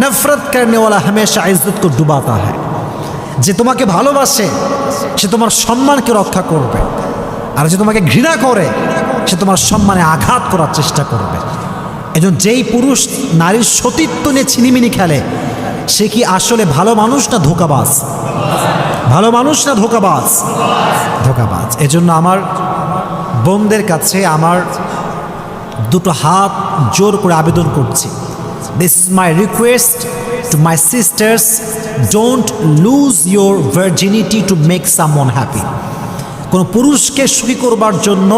नफरत करने वाला हमेशा इज्जत को डुबाता है। যে তোমাকে ভালোবাসে সে তোমার সম্মানকে রক্ষা করবে, আর যে তোমাকে ঘৃণা করে সে তোমার সম্মানে আঘাত করার চেষ্টা করবে। এজন্য যেই পুরুষ নারীর সতীত্ব নিয়ে ছিনিমিনি খেলে সে কি আসলে ভালো মানুষ না ধোঁকাবাজ? ভালো মানুষ না ধোঁকাবাজ? ধোঁকাবাজ। এজন্য আমার বোনদের কাছে আমার দুটো হাত জোর করে আবেদন করছি, this is my request to my sisters, don't lose your virginity to make someone happy. কোনো পুরুষকে সুখী করবার জন্য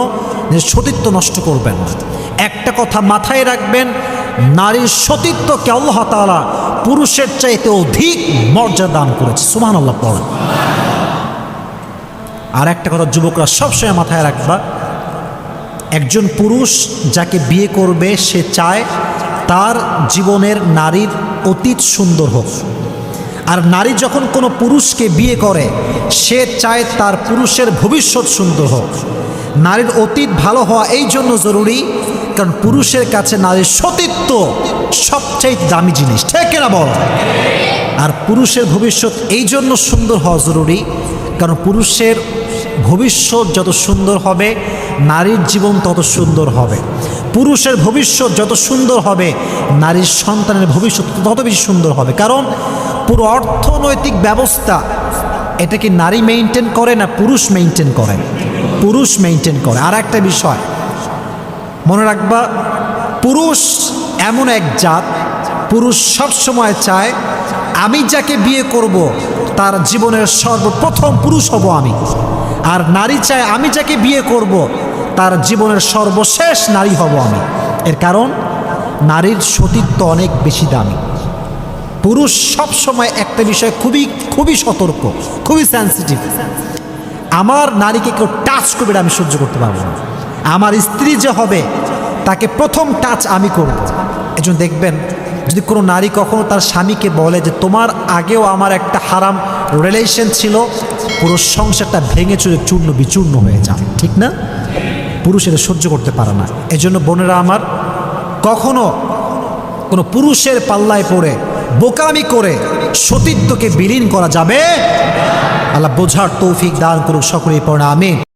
সতীত্ব নষ্ট করবেন না। একটা কথা মাথায় রাখবেন, নারীর সতীত্বকে আল্লাহ তাআলা পুরুষের চাইতে অধিক মর্যাদা দান করেছে। সুবহানাল্লাহ পড়েন। আর একটা কথা যুবকরা সবসময় মাথায় রাখবা, একজন পুরুষ যাকে বিয়ে করবে সে চায় তার জীবনের নারীর অতীত সুন্দর হোক, আর নারী যখন কোনো পুরুষকে বিয়ে করে সে চায় তার পুরুষের ভবিষ্যৎ সুন্দর হোক। নারীর অতীত ভালো হওয়া এই জন্য জরুরি কারণ পুরুষের কাছে নারীর সতীত্ব সবচেয়ে দামি জিনিস, ঠিক কিনা বল? আর পুরুষের ভবিষ্যৎ এই জন্য সুন্দর হওয়া জরুরি কারণ পুরুষের ভবিষ্যৎ যত সুন্দর হবে নারীর জীবন তত সুন্দর হবে। পুরুষের ভবিষ্যৎ যত সুন্দর হবে নারীর সন্তানের ভবিষ্যৎ তত বেশি সুন্দর হবে। কারণ পুরো অর্থনৈতিক ব্যবস্থা এটা কি নারী মেইনটেন করে না পুরুষ মেইনটেন করে? পুরুষ মেইনটেন করে। আর একটা বিষয় মনে রাখবা, পুরুষ এমন এক জাত, পুরুষ সবসময় চায় আমি যাকে বিয়ে করব তার জীবনের সর্বপ্রথম পুরুষ হব আমি, আর নারী চায় আমি যাকে বিয়ে করব তার জীবনের সর্বশেষ নারী হব আমি। এর কারণ নারীর সতীত্ব অনেক বেশি দামি। পুরুষ সবসময় একটা বিষয় খুবই খুবই সতর্ক, খুবই সেন্সিটিভ। আমার নারীকে কেউ টাচ করবে আমি সহ্য করতে পারবো না, আমার স্ত্রী যে হবে তাকে প্রথম টাচ আমি করব। এজন্য দেখবেন যদি কোনো নারী কখনো তার স্বামীকে বলে যে তোমার আগেও আমার একটা হারাম রিলেশন ছিল, পুরো সংসারটা ভেঙে চুরে চূর্ণ বিচূর্ণ হয়ে যায়, ঠিক না? পুরুষেরা সহ্য করতে পারে না। এজন্য বোনেরা আমার, কখনো কোনো পুরুষের পাল্লায় পড়ে বোকামি করে সতীত্বকে বিলীন করা যাবে। আল্লাহ বোঝার তৌফিক দান করুক সকলেই পড়ে আমিন।